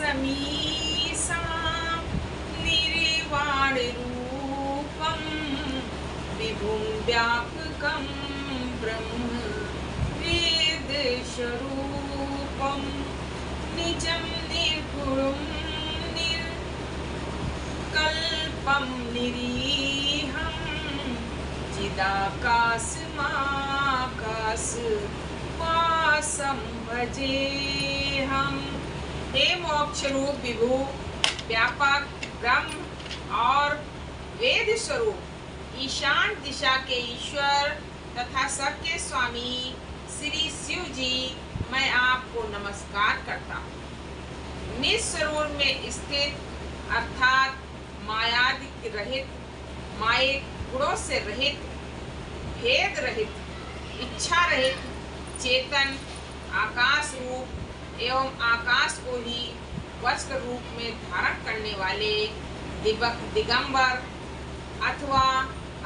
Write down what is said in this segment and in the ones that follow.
समीसां निर्वाणरूपं विभुं व्यापकं ब्रह्म वेदस्वरूपं निजं निर्गुणं निर्कल्पं निरीहं चिदाकाशमाकाशवासं भजेऽहम्। हे मोक्ष रूप विभु, व्यापक ब्रह्म और वेद स्वरूप, ईशान दिशा के ईश्वर तथा सबके स्वामी श्री शिव जी, मैं आपको नमस्कार करता हूँ। निस्वरूप में स्थित अर्थात मायादि रहित, मायिक गुणों से रहित, भेद रहित, इच्छा रहित, चेतन आकाश रूप एवं आकाश को ही वस्त्र रूप में धारण करने वाले दिगंबर अथवा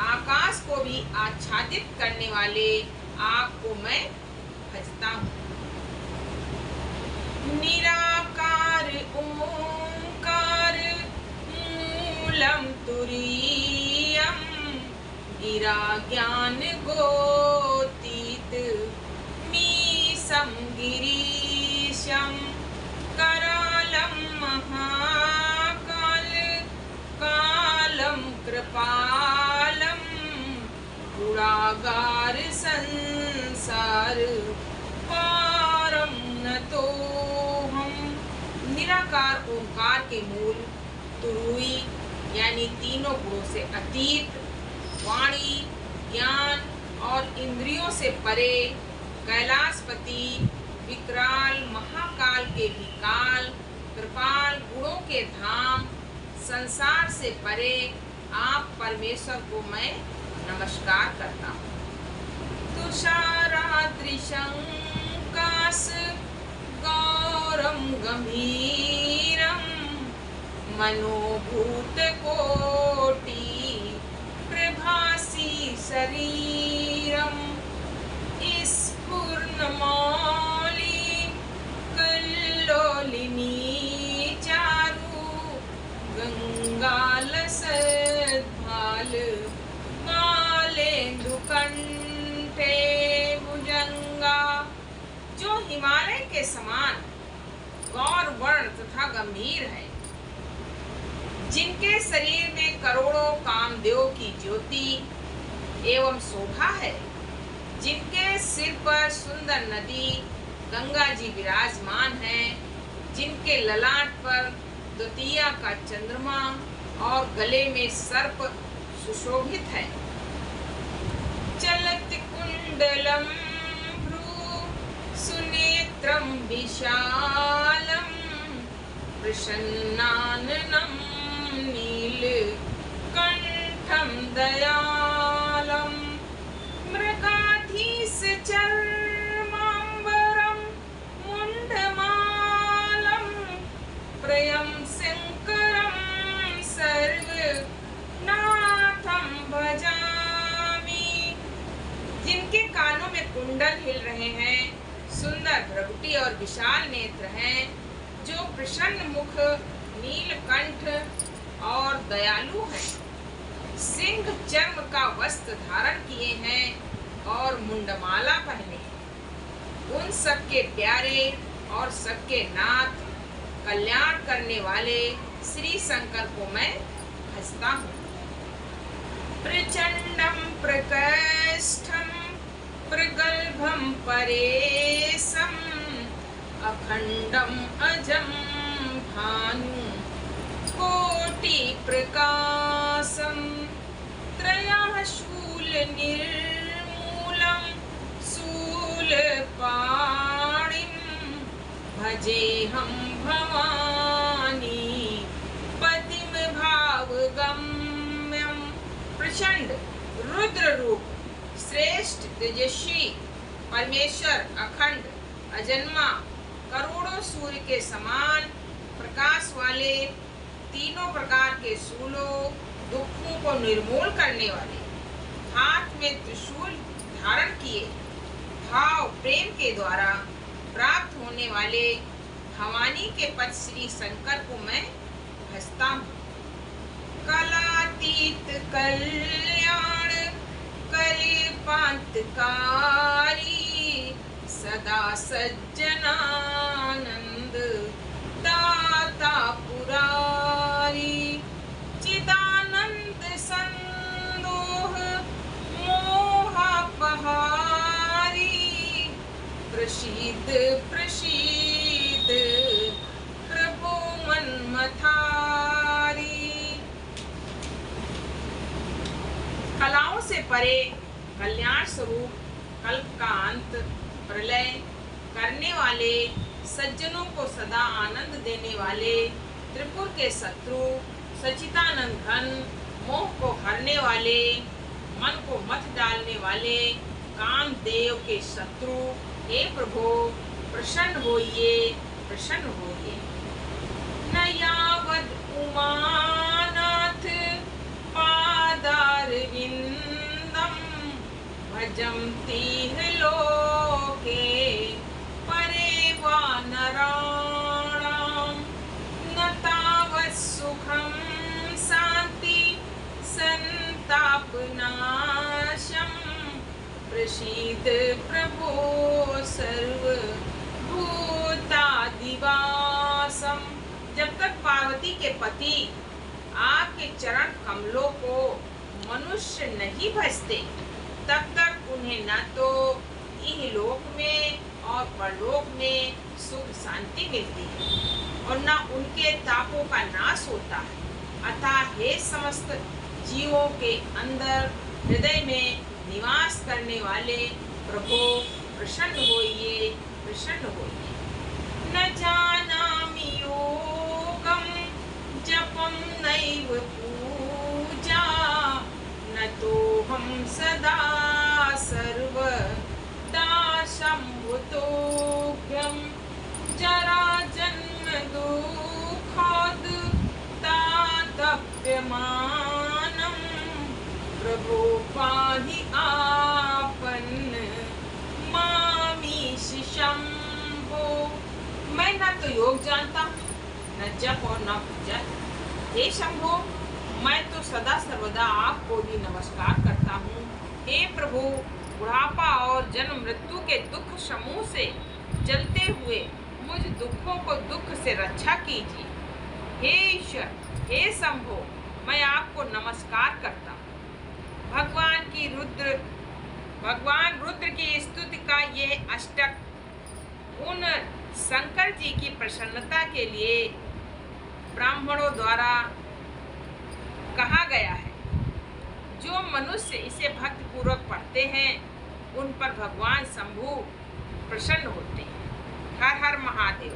आकाश को भी आच्छादित करने वाले आपको मैं भजता हूँ। निराकार ओंकार मूलम तुरीयम गिरा ज्ञान गोतीत मीसं गिरीशं करालं महाकाल कालं कृपालं गुणागार संसार पारं नतोऽहम्। निराकार ओंकार के मूल तुरुई यानी तीनों गुणों से अतीत, वाणी, ज्ञान और इंद्रियों से परे, कैलाशपति, विकराल महाकाल के विकाल, कृपाल गुणों के धाम, संसार से परे आप परमेश्वर को मैं नमस्कार करता हूँ। तुषारादृशं काश गौरम गंभीरम मनोभूत कोटि प्रभासी शरीरम स्फुरन्मौली कल्लोलिनी चारु गंगालसद्भाल मालेन्दुकंठे भुजंगा, जो हिमालय के समान गौर वर्ण तथा गंभीर है, जिनके शरीर में करोड़ों कामदेव की ज्योति एवं शोभा है, जिनके सिर पर सुंदर नदी गंगा जी विराजमान है, जिनके ललाट पर द्वितीया का चंद्रमा और गले में सर्प सुशोभित है। चलत कुंडलम भ्रू सुनेत्रम विशालम प्रसन्नाननं नीलकंठं दयालम मृगाधीश चर्मांबरम मुंडमालम प्रियं शंकरं सर्वनाथं भजामि। जिनके कानों में कुंडल हिल रहे हैं, सुंदर भ्रगुटी और विशाल नेत्र हैं, जो प्रसन्न मुख, नीलकंठ और दयालु हैं, सिंह चर्म का वस्त्र धारण किए हैं और मुंडमाला पहने हैं, उन सबके प्यारे और सबके नाथ, कल्याण करने वाले श्री शंकर को मैं भजता हूँ। प्रचंडम प्रकष्ठम प्रगल्भम परेशम अखंडम अजम भानु कोटि प्रकाशम त्रयः शूल निर्मूलम शूलपाणिं भजेऽहं भवानी पतिं भावगम्यं। प्रचंड रुद्र रूप, श्रेष्ठ तेजस्वी परमेश्वर, अखंड अजन्मा, करोड़ों सूर्य के समान प्रकाश वाले, तीनों प्रकार के शूलों, दुखों को निर्मूल करने वाले, हाथ में त्रिशूल धारण किए, भाव प्रेम के द्वारा प्राप्त होने वाले भवानी के पद श्री शंकर को मैं भजता हूँ। कलातीत कल्याण कलिपांतकारी सदा सज्जनानंद दाता पुरारी चिदानंद संदोह मोहापहारी प्रसीद प्रसीद प्रभु मनमथारी। कलाओं से परे कल्याण स्वरूप कल्प का अंत प्रलय करने वाले सज्जनों को सदा आनंद देने वाले त्रिपुर के शत्रु सच्चिदानंद घन मोह को हरने वाले मन को मत डालने वाले कामदेव के शत्रु हे प्रभु प्रसन्न होइए प्रसन्न होइए। न यावद उमानाथ पादारविंदम भजन्ति लोके परे वा नराणां न तावत् सुखं शान्ति संतापनाशं प्रसीद प्रभो सर्वभूतादिवासम। जब तक पार्वती के पति आपके चरण कमलों को मनुष्य नहीं भजते तब तक उन्हें न तो इहलोक में और परलोक में सुख शांति मिलती है और न उनके तापों का नाश होता है। अतः हे समस्त जीवों के अंदर हृदय में निवास करने वाले प्रभु प्रसन्न होइए प्रसन्न होइए। न जानामि योगं जपं नैव पूजा न तोऽहं सदा सर्वदा शम्भुतोऽभ्यं जरा जन्म दुःखाद् तातप्यमानं प्रभो पाहि आपन्न मामीश शंभो। मैं न तो योग जानता हूँ न जप और न पूजा। हे शंभो मैं तो सदा सर्वदा आपको ही नमस्कार करता हूँ। हे प्रभु बुढ़ापा और जन्म मृत्यु के दुख समूह से जलते हुए मुझ दुखों को दुख से रक्षा कीजिए। हे ईश्वर हे शंभो मैं आपको नमस्कार करता हूँ। भगवान रुद्र की स्तुति का ये अष्टक उन शंकर जी की प्रसन्नता के लिए ब्राह्मणों द्वारा कहा गया है। जो मनुष्य इसे भक्ति पूर्वक पढ़ते हैं उन पर भगवान शंभु प्रसन्न होते हैं। हर हर महादेव।